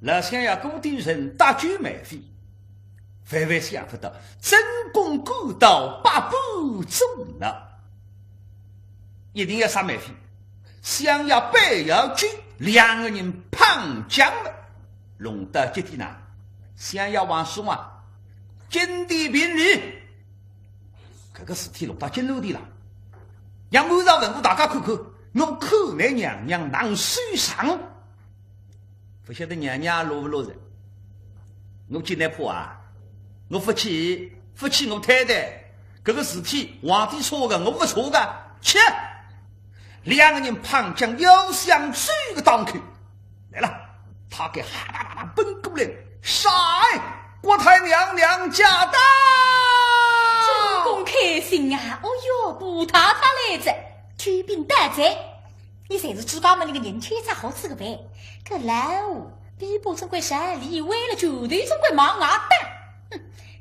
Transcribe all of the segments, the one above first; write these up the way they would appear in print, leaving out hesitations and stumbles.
老乡呀，古典人大举买飞，万万想不到，真功赶到八步走了，一定要杀买飞。想要背要举，两个人碰将了，弄得这天呢，想要往说啊，金地平日，这个事体弄到金楼的了，让某少文物大家看看，我口内娘娘能水上。不晓得娘娘落不落人？我今天怕啊！我夫妻我太太，这个事体皇帝错的，我不错的，切！两个人旁将要想追个当口来了，他给哈啦啦啦奔过来，杀！国太娘娘驾到！真公开心啊！哦哟，不太来着，举兵大贼。你才是朱家门那个人缺杂好吃个饭，可老五比不总归山里，为了绝对总归忙牙蛋。哼，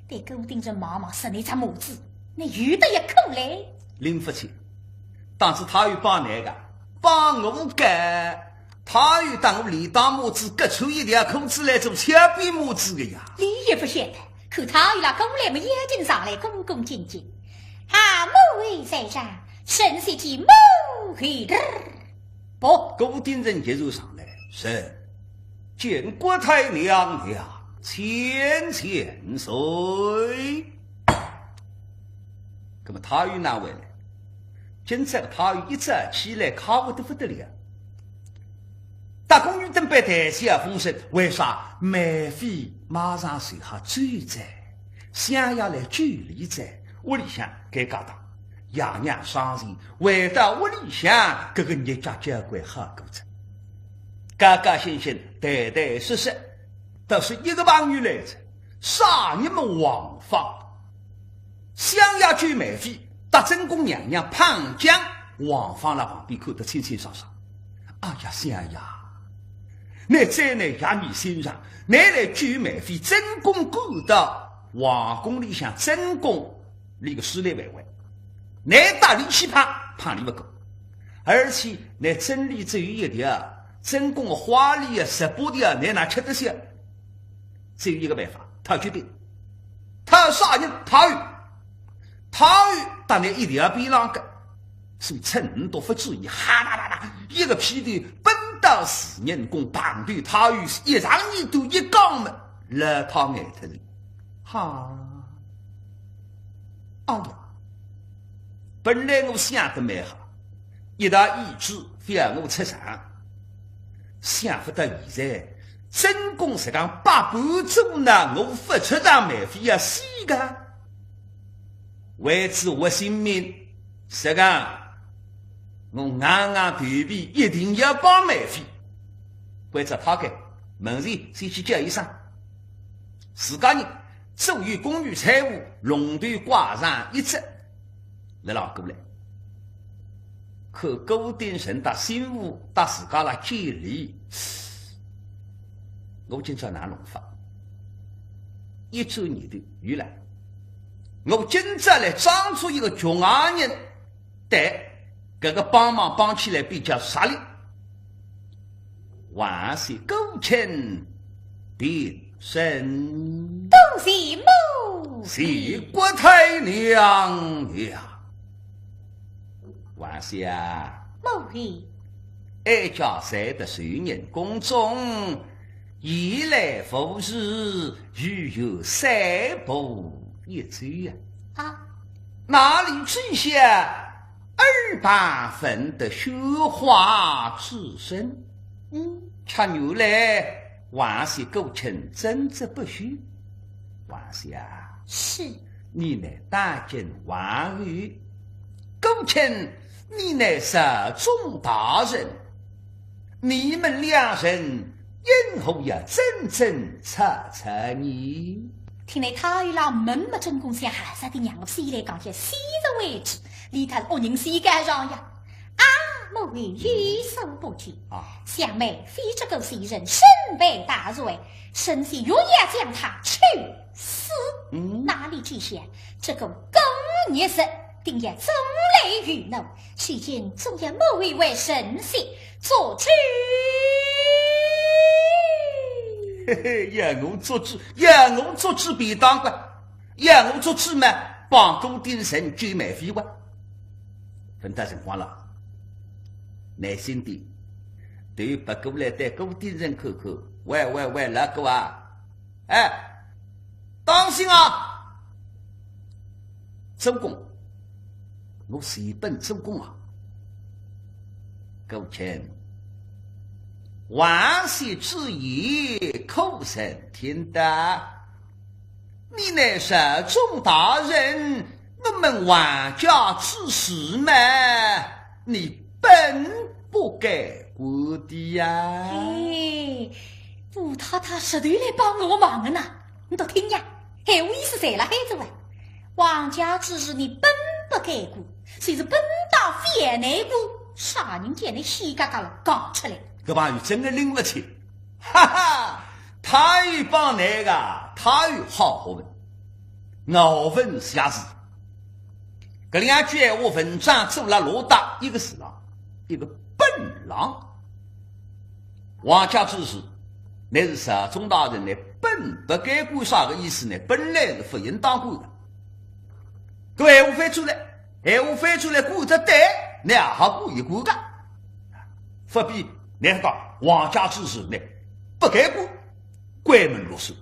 对固定着妈妈生那张母子，你遇得一口嘞。林福清，当时他又帮那个帮我干，他又当我李大母子割出一条口子来做切边母子的呀。你也不晓得，可他又拿公来么眼睛上来恭恭敬敬，啊，母为在上，神仙体母黑的。不，古典人接受上来，是见国太娘娘千岁。那么他又哪位呢？今朝他又一早起来考我的不得了。大公寓等被台下风声，为啥梅妃马上随他追在，想要来距离在屋里向给搞到。爷娘伤心，回到屋里向，这个日家交关好过着，高高兴兴，对对实实，都是一个朋友来着。杀你们王放，想要追美妃，打真宫娘娘胖将王放在旁边看得清清爽爽。哎呀，想呀，你在那压你身上，你来追美妃，真宫赶到皇宫里向，真宫那个势力范围。你打力气胖你不够，而且你真理只有一条，真宫华丽的十八条，你哪吃得消？只有一个办法，他决定，他杀人，他当然一定要比啷个，所以趁多不注意，哈啦啦啦，一个屁头奔到死人宫旁边，他与一上一度一杠门，了他眼头里，哈，哎呀！本来我想得蛮好，一大意志非要我出场，想不到现在真公实讲八步走呢，我不出场梅妃要死个，为此我性命，实讲我硬对比一定要帮梅妃，为着他给门前先去叫一声，自家人周于公寓财务龙头挂上一只。来老过来，可古典人的新妇到自家来建立，我今朝哪弄法？一周年头原来，我今朝来装出一个穷阿人，对，这个帮忙帮起来比较杀力。万岁勾亲定身，东西母是国太娘娘。王爷啊，母妃，哀家在的受人宫中，衣来服饰，如有三步一走啊！哪里最下2-8分的绣花之身？吃牛来，王爷勾请真子不许。王爷啊，是你乃大见王宇，勾请。你乃是众大人，你们两人今后要真正查查你。听来他与那门没真公像海上的娘子来讲些昔日为止，离他恶人谁敢让呀？啊，某位欲手不举想妹非这个谁人身为大罪，神仙若要将他去死，哪里去想这个狗孽神定也总来于侬，其间总有某一位神仙做主。嘿嘿，让我做主，让我做主便当官，让我做主嘛，帮古典神追买废话。分大情况了，耐心点，对不过来对古典人口口，喂，那个啊，哎，当心啊！周公，我随本周公啊，勾钱。王羲之言，口声听得。你乃是众大人，我们王家之事嘛，你本不该过的呀。哎，吴太太实在来帮我忙的呢，你都听呀。哎，我意思谁了孩子喂？王家之事你本不该过，谁是本当非难过？啥人见你稀嘎嘎了讲出来？这帮人真的领不起，哈哈！太帮那个，太好学问，我问下子，这两句我文章做了罗大，一个是郎，一个笨郎。王家之事，乃是啥中大人呢？本不该过啥个意思呢？本来是不应当过的。各位我翻出来，我翻出来过这对，你也好过一过个，不必。你讲王家之事呢，不该过，关门落手，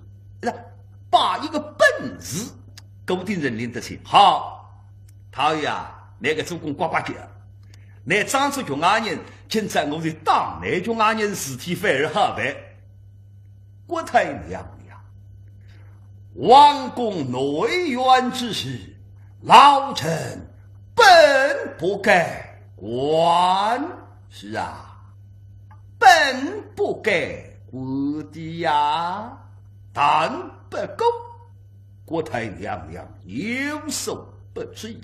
把一个本字固定人领得起。好，他呀，那个主公呱呱叫，你张出穷阿人，现在我是当内穷阿人事体反而好办。国太娘呀，王公内院之事，老臣本不该管。是啊。本不该过的呀，但不够，国太娘娘有所不知。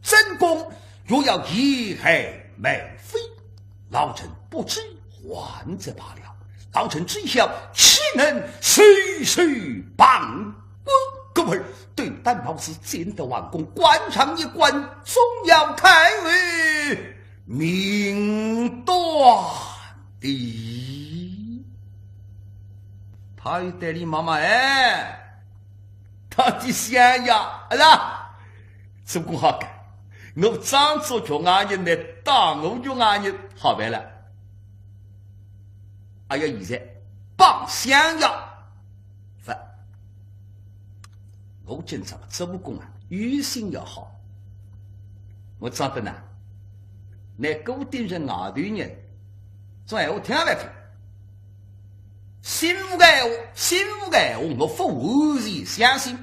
真公若要贻害美妃，老臣不知还则罢了，老臣知晓，岂能随随帮我？哥们儿对担保是见得王公官场一关，总要开为明断的。他又带领妈妈他的想呀，主公好改，我张做穷阿人呢，当我穷阿人好办了。哎呀，现在帮想呀，我今朝主公啊，语心要好，我找的呢。那固定人外头人，说闲话听不听？心无个闲话，我不完全相信。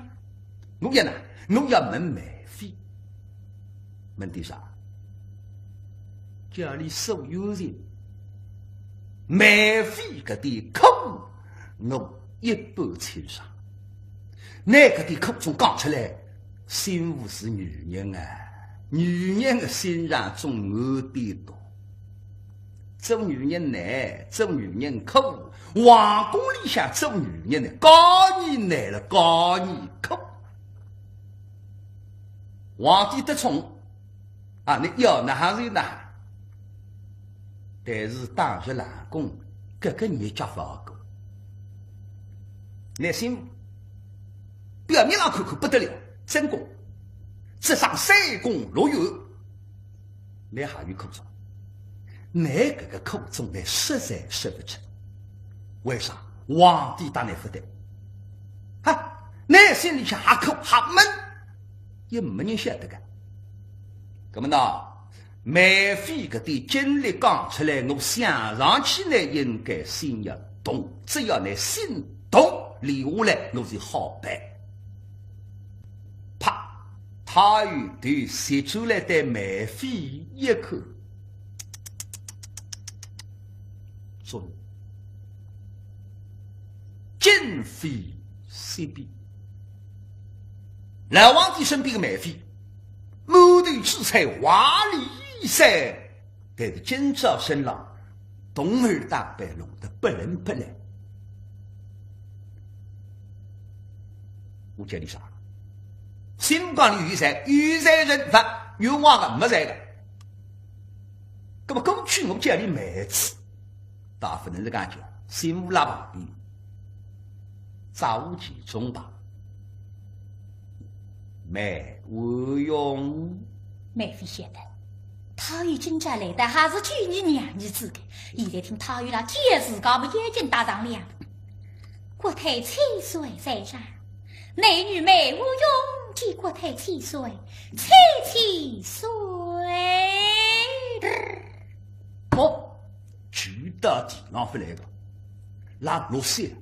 我讲呢，我要问美妃，问的啥？家里所有人，美妃个的口，我一般清爽。那个的口中讲出来，心无是女人啊。女人的心上总恶点多，做女人难，做女人苦。皇宫里向做女人呢，高你难了，高你苦。皇帝得宠啊，你要那还是那，但是当时冷宫各个人家不好过，内心表面上看看不得了，真宫。直上3宫6院，你还有口中，那个口中呢，实在说不出。为啥？皇帝当然不得，那心里向还口还闷，也没人晓得个。那么呢，美妃个的经历讲出来，我想上去呢，应该心要动，只要你心动，留下来我是好办。他与对写出来的美妃一口，说今非昔比。老皇帝身边的美妃，满头之彩华丽衣衫，但是今朝新郎童儿打扮弄得不伦不类。我叫你啥？新光的预赛，预赛人法有我个没在个。那么过去我家里妹子，大部分人是感觉新乌拉旁边，早期中吧，没无用。妹夫晓得，他与金家来的还是去你娘儿子的。现在听他与那姐自家们眼睛打上亮，国太千岁在上，内女没无用，见国太千岁，千岁。我举到地上回来个，拉落水，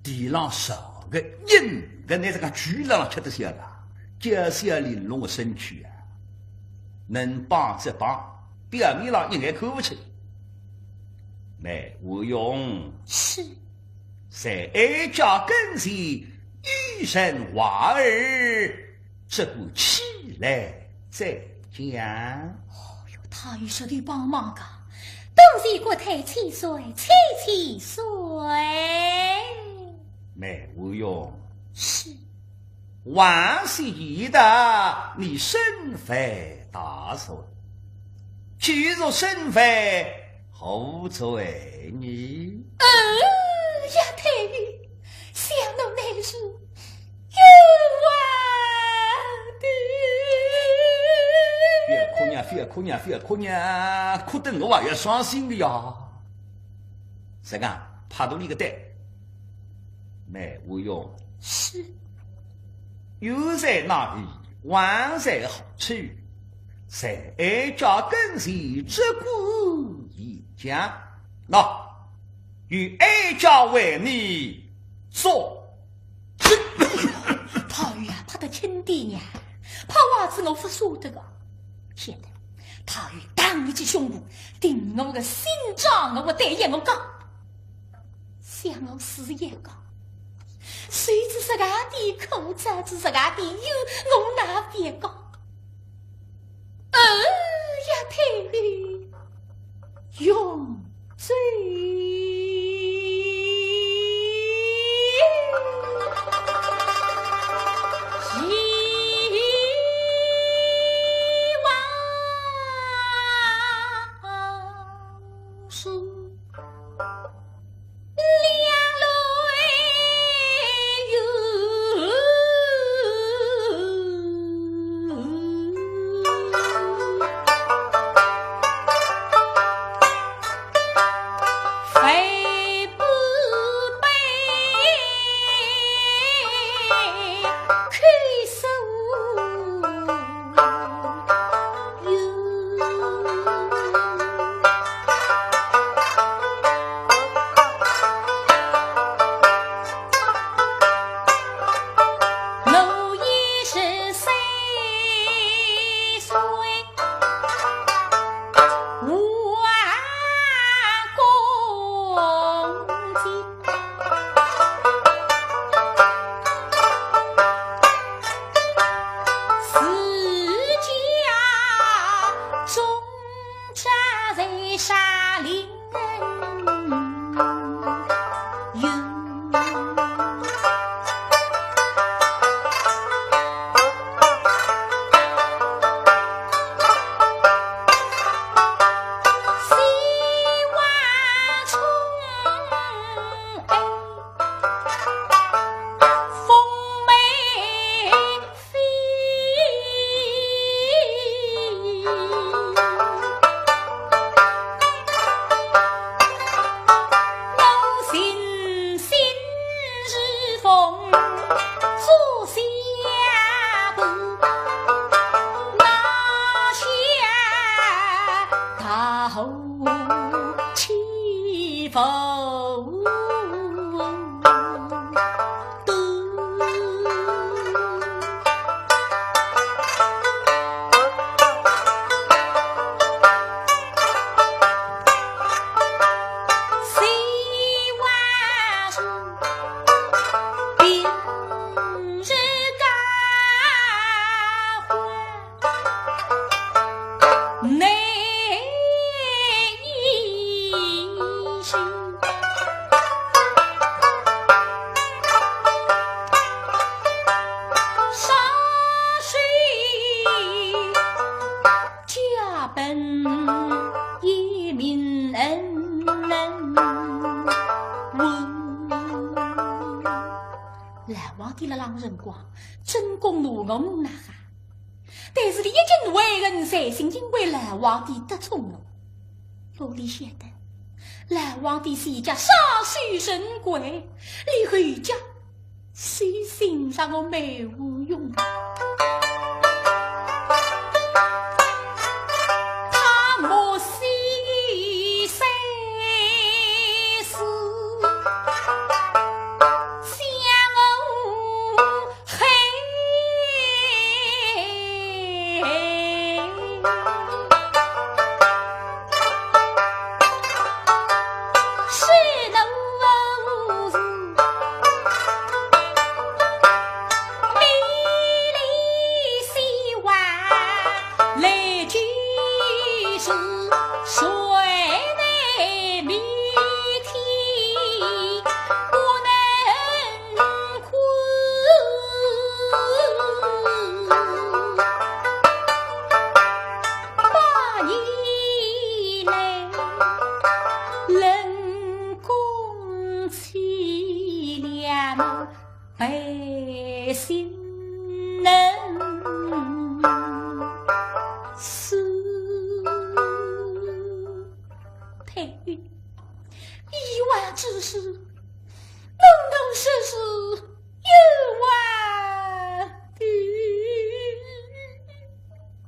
地上少个硬个，那这个巨浪吃得下个，就是要玲珑的身躯啊，能帮则帮，表面上应该看不出。没无用，是在哀家跟前，一声话儿，这股气来再讲。哦哟，他与说的帮忙个。东西国太千岁，千岁。没无用，是万岁爷的，你身非大错，既若身非，何罪你？呀，太尉，想侬乃是有别哭娘，哭得我也伤心的呀。谁讲怕到你个蛋？没无用，是有在那里，万在好处，在哀家跟前，只顾一讲。那与哀家为你做事。他与啊，怕得亲爹娘，怕娃子我不舍得个。现在他与当一记胸部，顶我个心脏，我对眼我讲，想我死也讲。谁知是俺的口子，只是俺的有，我哪别讲？呀，太尉，用罪。本一民恩人问。蓝皇帝的狼人光真功怒我呐哈，但是你已经为人才心，因为蓝皇帝得宠了。罗里晓得蓝皇帝是一家杀许神贵，你和一家谁心上我没无用啊。百姓能死，太尉，一万之事，能实施一万的。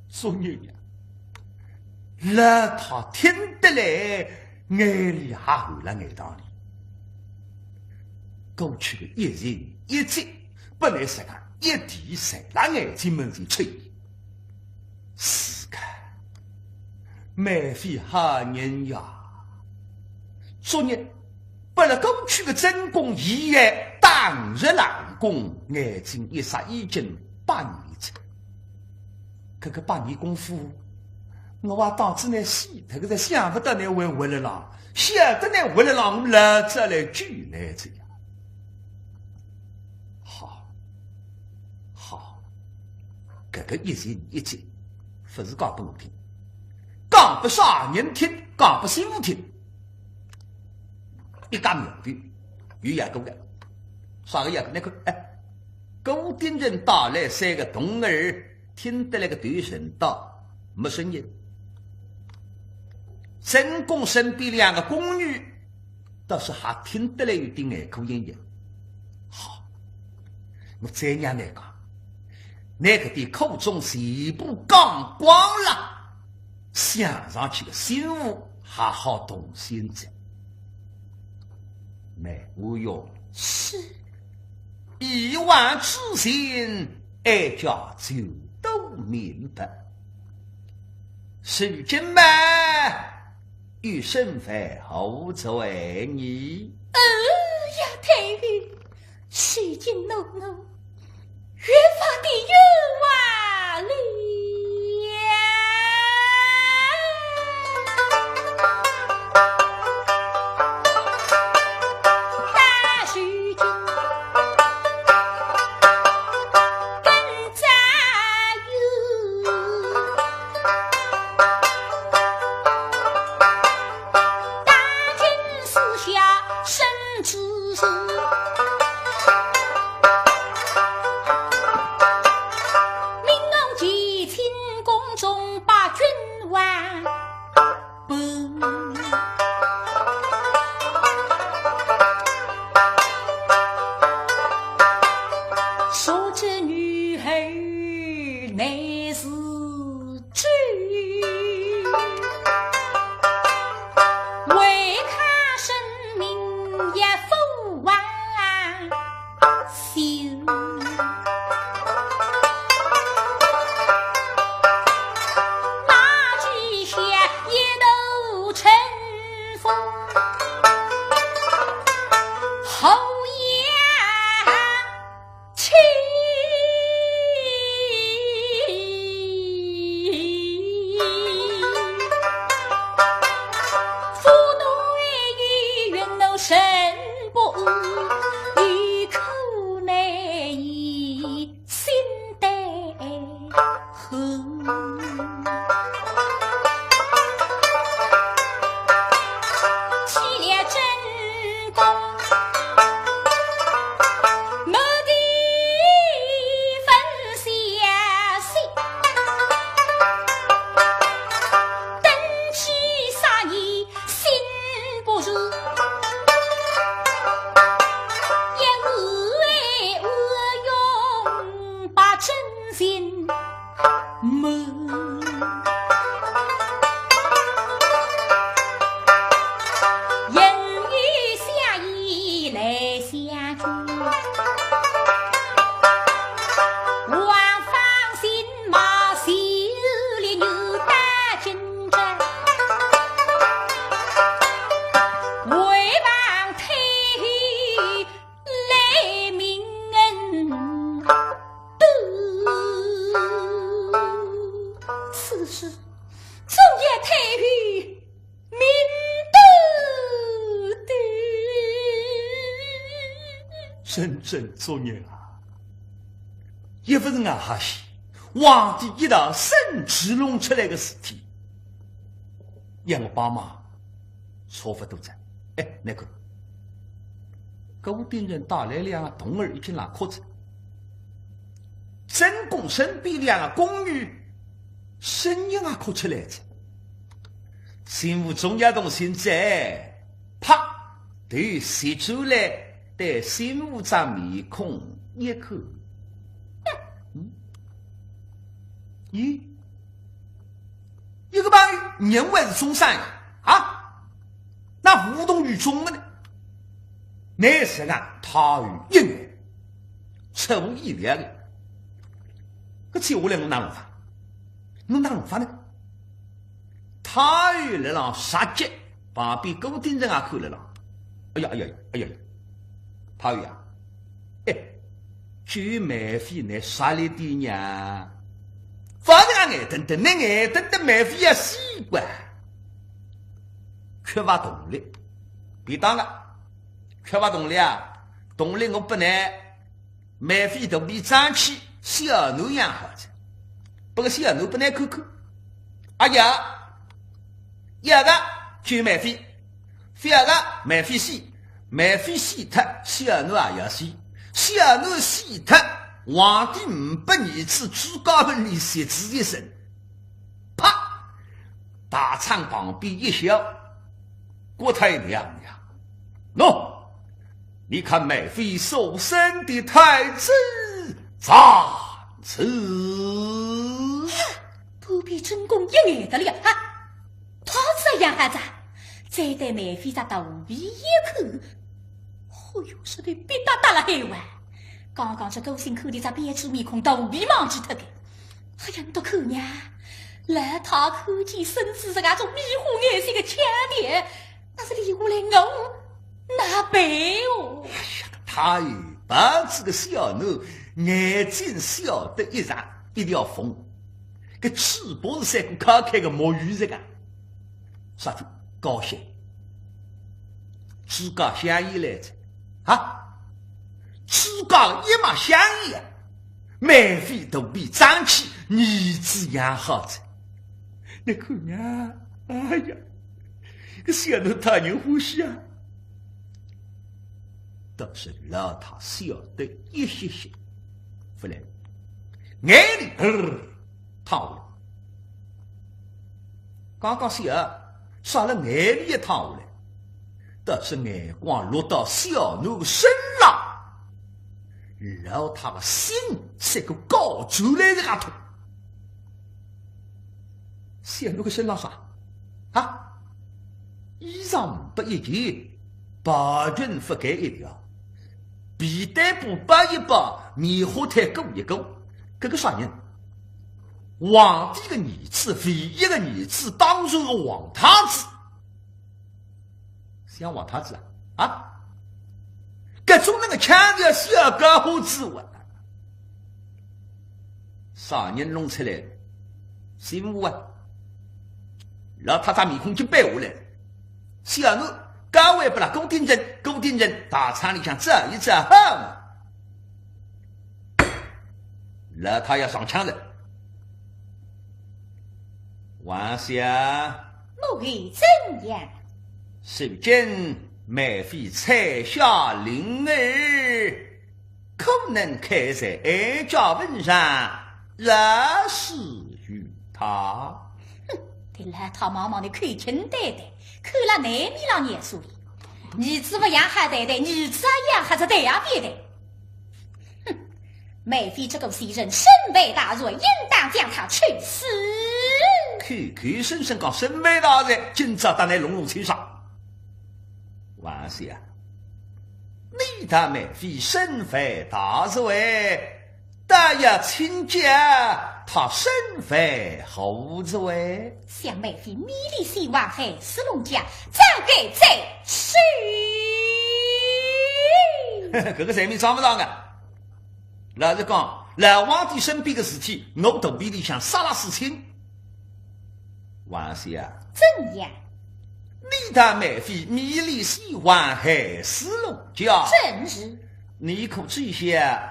所以呀，让他听得来，眼里还含了眼道理。过去的一人一迹，本来是个一地谁让眼睛们的吹。是个没非好人呀！昨日本来过去的真功一夜当日难功，眼睛一眨已经8年前。可个8年功夫，我话当时呢死，这个在想不到呢会回来了，想得呢回来了，我们来这来聚来这样。这个一人一迹，不是讲给我听，讲不杀人听，讲不媳妇听。一家苗的，有一个的，啥个呀？那个哎，古典人打来3个童儿，听得那个对声道没声音。神公身边2个宫女，倒是还听得来有点爱口音音。好，我再让那个。那个的口中全部讲光了，想上去的心物还好动心着，没无用。是1万之心，哀家就都明白。是真吗？与身份后罪你。呀，太尉，是今怒怒。越发的有瓦力大须君更加有，大惊四下甚至是下此时终也退于明德的。真正作孽啊！也不是俺哈西皇帝一道生气弄出来的事体，让我爸妈错不多在。哎，那个高定人带来两个童儿一起拿裤子，真公身边两个宫女声音啊哭出来着。心无中央动心在，啪，对写出来对心无张面孔一口。咦，一个帮人还是中山啊？那无动于衷的呢？那是俺他与一年出乎意料的。可接下来侬哪弄法？侬哪弄法呢？他与来让杀鸡，旁边高丁人啊看来了。哎呀哎呀哎呀！他与啊，哎，就买飞那杀了的呢？反正俺眼瞪瞪，那眼瞪瞪买飞啊习惯，缺乏动力。别当了，缺乏动力啊！动力我不能买飞都比长期小奴养好着，不过小奴不能看看。哎呀，一个就买飞，第二个买飞死，买飞死脱，小奴也要死，小奴死脱。皇帝500儿子朱高文里写字一声，啪！大仓旁边一笑，郭太娘娘，喏，你看美妃受生的太子咋子？不比真公一眼的了啊！他这样孩子，再对美妃在肚皮一口，哦哟，实在别打打了海湾。刚刚这勾心口的在别致面孔肚皮忘记脱的，哎呀，你都看呀！来他看见孙子是那种迷糊眼神的强烈，那是离下来我哪背哦？哎呀，他与白子个小奴眼睛小得一闪，一条缝，个翅膀是三股开开的墨鱼这个，啥子高兴？自家相依来着啊！自家一马相依，美妃都比长起儿子养好着。你看呀，哎呀，个小奴他人欢喜啊！倒是老他小得一些些，不然眼里烫了。刚刚小杀了眼里一烫下来，倒是眼光落到小奴的身上。然后他的心是个高出来的阿头，小奴个身上啥啊？衣裳不一件，白裙不改一条，皮带布包一包，棉花毯勾一勾，这个啥人？皇帝的儿子，唯一的儿子，当初的皇太子，像皇太子啊？各种那个强调小高虎之物，啥人弄出来的？心无啊！老太太面孔就白下来了。小奴刚为不了宫廷人大厂里向走一走好，老太要上枪了。王下，我会怎样？受见美妃采下灵儿，可能开在哀家文上，热死于他。哼，对邋遢毛毛的看清呆呆，看了难米浪眼说里，儿子不养哈呆呆，儿子养哈子呆呀别呆。哼，美妃这个袭人身为大罪，应当将他处死。口声声讲身为大人，今朝当来隆隆清赏。王爷啊，你他美妃身为大罪，但要亲家他身为后之位，向美妃米里西王海石龙家，早给再去。这个上面装不上啊！老实讲，老皇帝身边的事体，我肚皮里向杀了事情。王爷啊，怎样？你的妹妃迷离喜欢海丝龙家，正是。你可知下，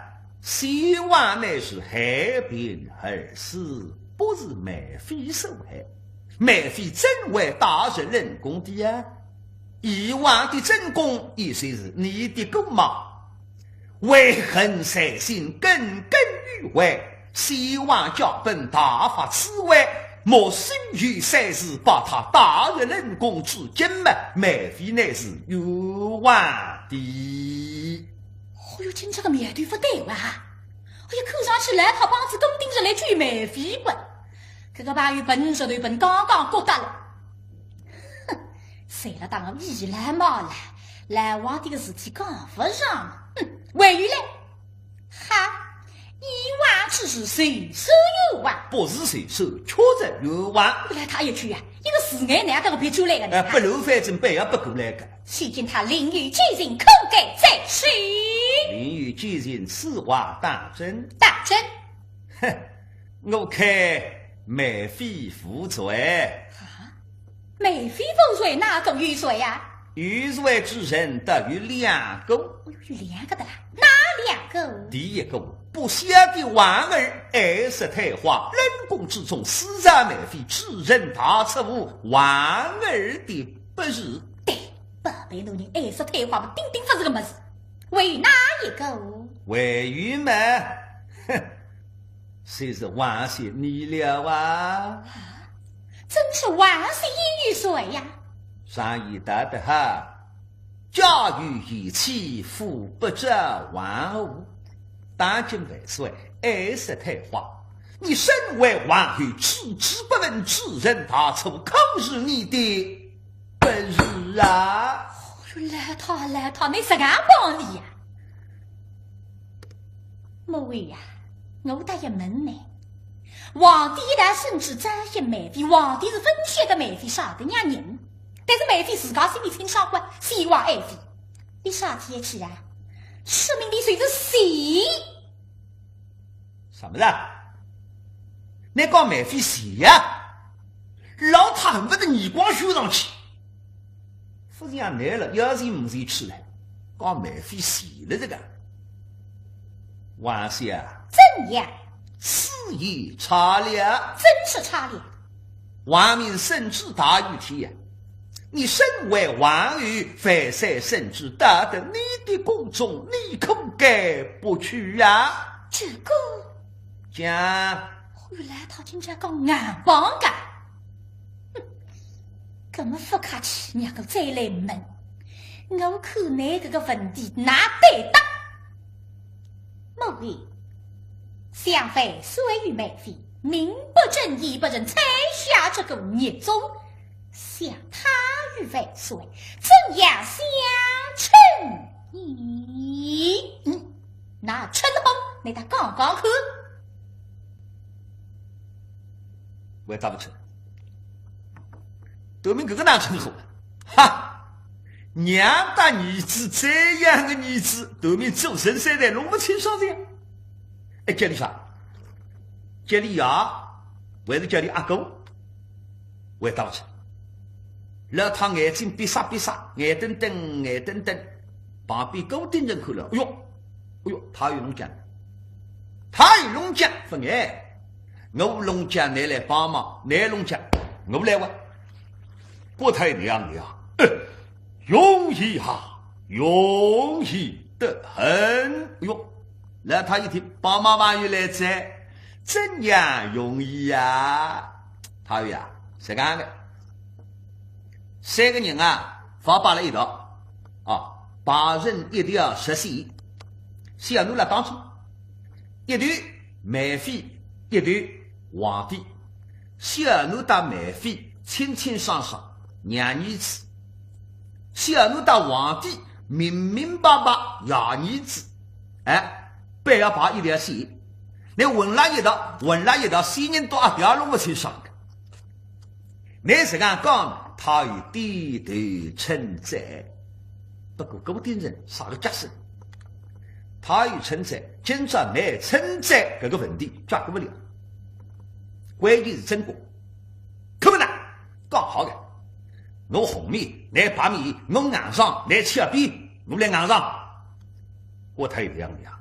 希望乃是海边儿死，不是妹妃所害。妹妃怎为大人人工的呀？以往的正宫也虽是你的狗毛，为恨在心，耿耿于怀，希望叫本大发慈悲。莫生于赛事，把他大人人工至今嘛，妹妃乃是有望的。哎呦，今这个面对不对哇！哎呀，看上去来他帮子东盯着来追妹妃不？这个把与本这对本刚刚过得了。哼，谁了当依来冒来，来往的个事体讲不上。哼，为于嘞，哈。一万只是随手有万，不是随手，确实有万。我来他一句啊，一个死爱男的别出来的。不留反正背也不过来个。须见他淋雨几人口盖在水。淋雨几人此话当真？当真。哼，我看妹妃负罪。啊，妹妃负罪哪种有罪呀？有罪之人得有两个。哎呦，有两个的啦，哪两个？第一个。不孝的婉儿爱惜太华，人宫之中私杀妹妃，知人大错误，婉儿的不是。对，八辈老人爱惜太华，不顶顶不是个么子？为哪一个？为玉嘛，哼，谁是万岁你了啊？真是万岁也有罪呀！上一代的哈，家喻一妻，父不知万物。当今万岁，爱惜太华，你身为王后，置之不问，知人大错，可是你的不是啊！来他，你是俺帮你呀？莫为呀，我打一门呢。皇帝一旦甚至摘些妹妃，皇帝是分血的妹妃杀的娘人，但是妹妃自家心里清爽过，希望爱妃，你啥天起啊？是命的随着谁？什么的？你讲妹妃谁呀？老太恨不得耳光羞上去。夫人也来了，要是不是去了，讲妹妃谁了这个？王爷啊，怎样？此言差了，真是差了。王民圣旨大于天呀！你身为王爷，凡赛圣旨达到你的宫中，你可该不去呀？这个讲，原来他今天讲硬帮噶，哼，这么不客气，你个再来问，我看你这个问题哪对答？莫非相妃虽与妹妃，名不正言不正，才下这个孽种，想他与万岁怎样相称你？那春红，你他刚刚看。我也答不出。对面哥哥哪称呼？哈，娘大儿子这样的儿子，对面周身三代弄不清啥子呀？哎，叫你啥？叫你爷，还是叫你阿公？我也答不出。老他眼睛闭傻闭傻，眼瞪瞪眼瞪瞪，旁边狗盯人看了，哎呦，他与龙江，他与龙江分眼。我龙江你来帮忙，你龙江我不来哇，不太娘的啊，容易哈，容易得很。哟，那他一听帮妈妈又来在，怎样容易呀？他说呀，是干的，三个人啊，发摆了一道啊，8人一条实线，小奴来当中，一对妹妃，一对皇帝，小奴打妹妃清清爽爽娘儿子，小奴打皇帝明明白白养儿子，哎，不要把一条线，你混了一道，新人都阿条弄不清爽的。你是讲讲他有低头称赞，不过古典人啥个角色？他有称赞，今朝没称赞这个问题解决不了。关键是真果，可不难。好的，我红面，你白面，我硬上，你赤边，我来硬上。我太娘娘，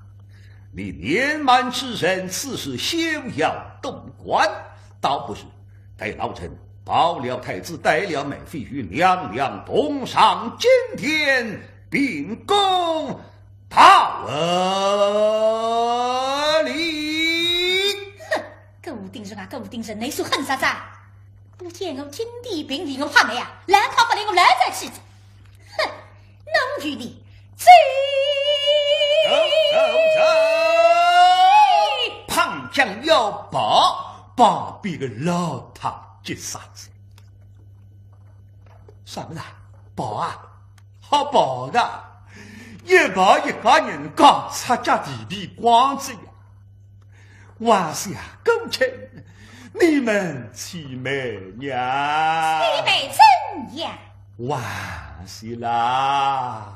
你年满之人，此时休要动官，倒不是待老臣保了太子，带了美妃与娘娘同上金殿，秉公讨礼。哼，狗丁人啊，狗丁人，你说恨啥子？我见我金地并离我怕没啊，难逃不了我来在妻子。哼，能与你走。胖将要把别个老太接啥子？什么呢？宝啊，好宝的，一把一家人刚出家地皮光子呀！哇塞呀，公卿，你们凄美呀！凄美怎样？哇塞啦！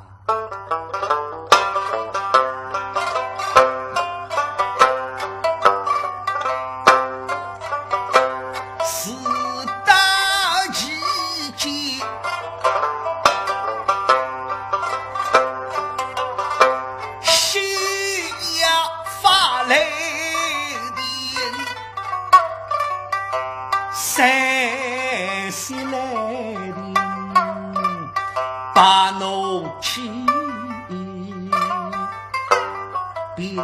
把怒气变，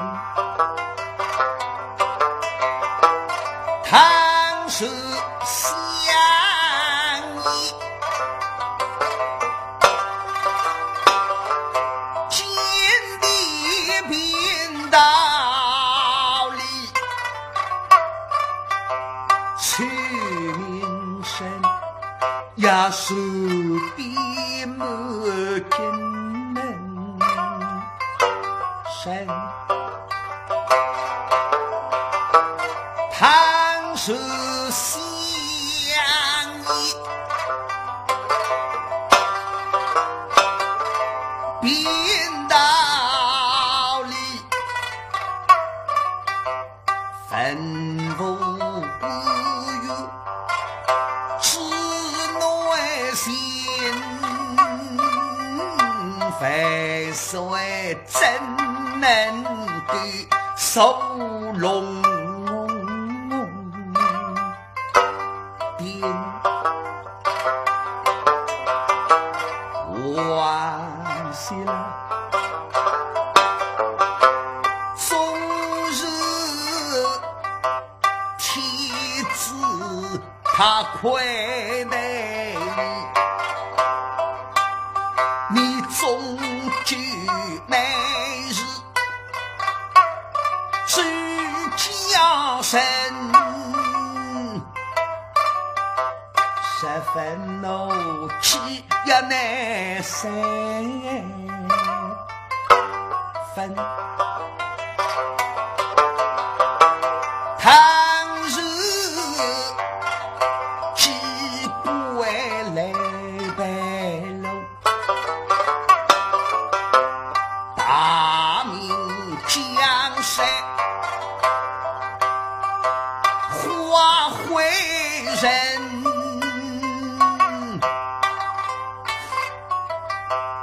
唐诗相依，天地变道理，取名声也是比莫见能生，唐诗相依，变道理，分不不有知内心，非谁真能对收拢变关系了。终日天子他亏待你终究每日只将身，十分怒气也难三分。唐日既不为来白楼，大明江山化回人，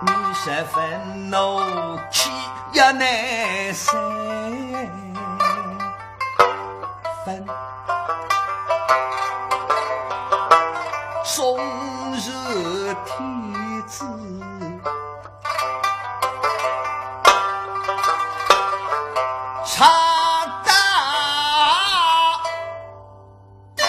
你十分怒气也难三分。终日天子查大地，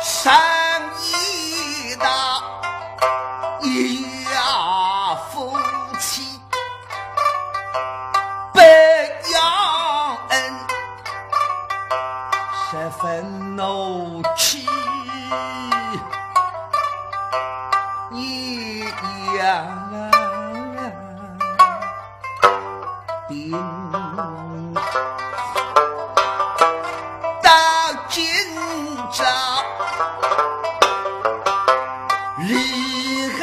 上一道一呀夫妻不要恩，十分怒气一样定，到今朝厉害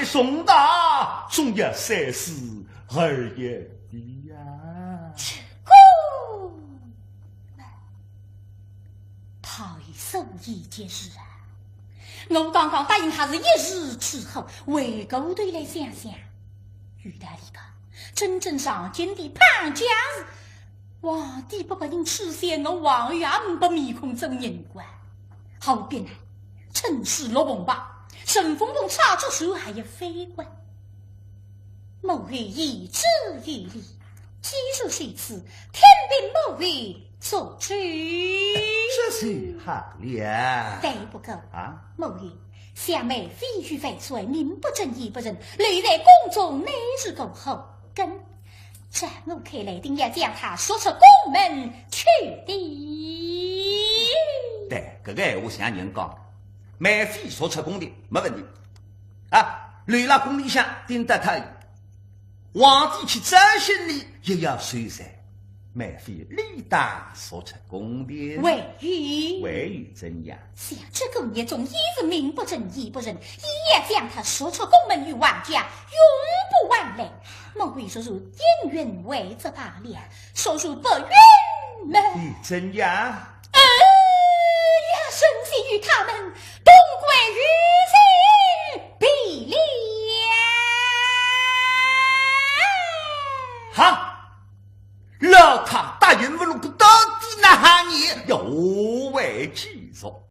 的宋大，总要三思而言的呀。太守一件事啊！我刚刚答应他是一日之后，回过头来想想，遇到一个真正上京的胖家子，皇帝不把人吃先，我王爷不面孔做人官，好别来趁势落bom吧，顺风风插着手还要飞官。某日一之一礼，既如是此，天兵某日所居。这是好了，对不够啊！某日小妹非虚非水，名不正义不仁，累在宫中乃是够后跟。在我看来，定要将他说出宫门去的。对，这个我向人讲，梅妃说出宫的没问题啊。累了宫里向盯得他，皇帝去招行李也要随噻。梅妃理当说出宫的，为于怎样？想这宫业中，一是名不正义不仁，一要将他说出宫门与王家，永不往来。莫非说如因缘为则罢了，说如不允呢？怎样？要深信于他们，东归于心必了。好。老太答应我，如果到底那你要何为其说？